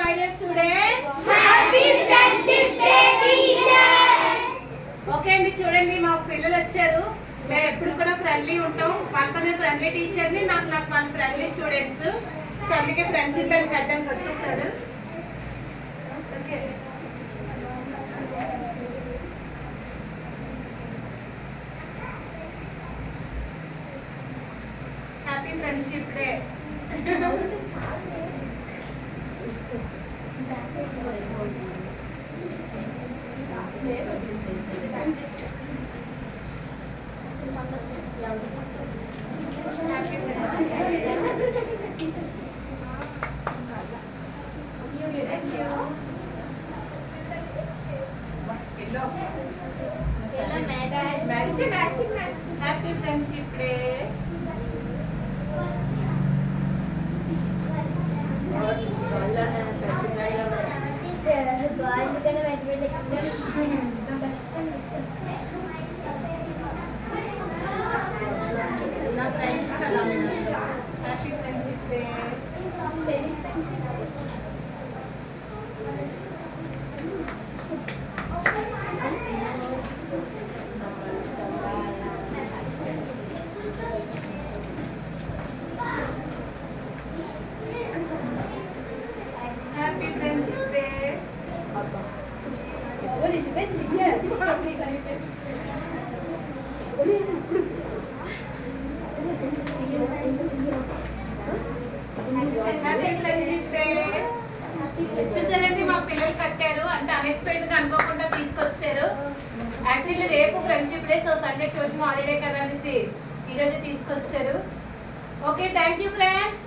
my dear students. Happy Friendship Day, teacher. Okay అండి, చూడండి మా పిల్లలు వచ్చారు. మేము ఎప్పుడు కూడా ఫ్రెండ్లీ ఉంటాం. వాళ్ళతో నేను ఫ్రెండ్లీ టీచర్ని, నాకు వాళ్ళ ఫ్రెండ్లీ స్టూడెంట్స్. సో అందుకే ఫ్రెండ్షిప్ డే కట్టడానికి వచ్చేసారు. Okay, happy friendship day. Happy friendship day. నా ఫ్రెండ్స్ కదా, happy friendship day. Happy friendship day. Happy friendship day. చూసారండి, మా పిల్లలు కట్టారు అంటే అన్ఎక్స్పెక్టెడ్ గా అనుకోకుండా తీసుకొచ్చారు. యాక్చువల్లీ రేపు friendship day, so Sunday tuition holiday కదా అనేసి ఈరోజు తీసుకొస్తారు. Okay, thank you friends.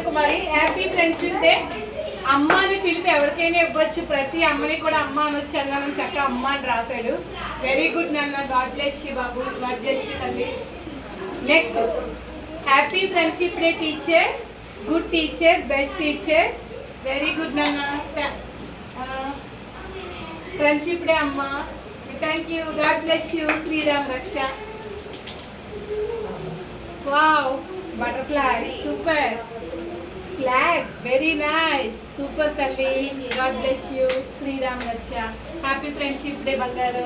Kumari, happy friendship day. అమ్మ అని పిలిపి ఎవరికైనా ఇవ్వచ్చు, ప్రతి అమ్మని కూడా అమ్మ అనొచ్చు అన్నాను. చక్కగా అమ్మ అని రాశాడు. వెరీ గుడ్ నాన్న, గాడ్ బ్లెస్ యూ బాబు, గాడ్ బ్లెస్ యూ తల్లి. Next, happy friendship day teacher, good teacher, best teacher. Very good నాన్న. ఫ్రెండ్షిప్ డే అమ్మ, thank you, god bless you. Sriram రక్ష. Wow, butterfly, super. Flag, very nice, super talli, God bless you, Sriram Raksha. Happy Friendship Day Bangaru.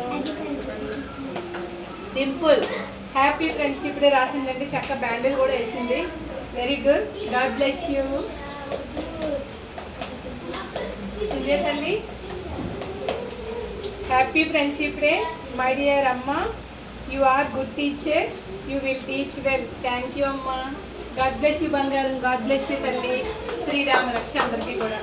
Dimple, Happy Friendship Day rasindandi, chakka bandage kuda esindi. Very good, God bless you. Sundya talli, Happy Friendship Day, my dear Amma. You are good teacher, you will teach well. Thank you Amma. God bless you బంగారం, God bless you తల్లి. శ్రీరామ రక్ష అందరికీ కూడా.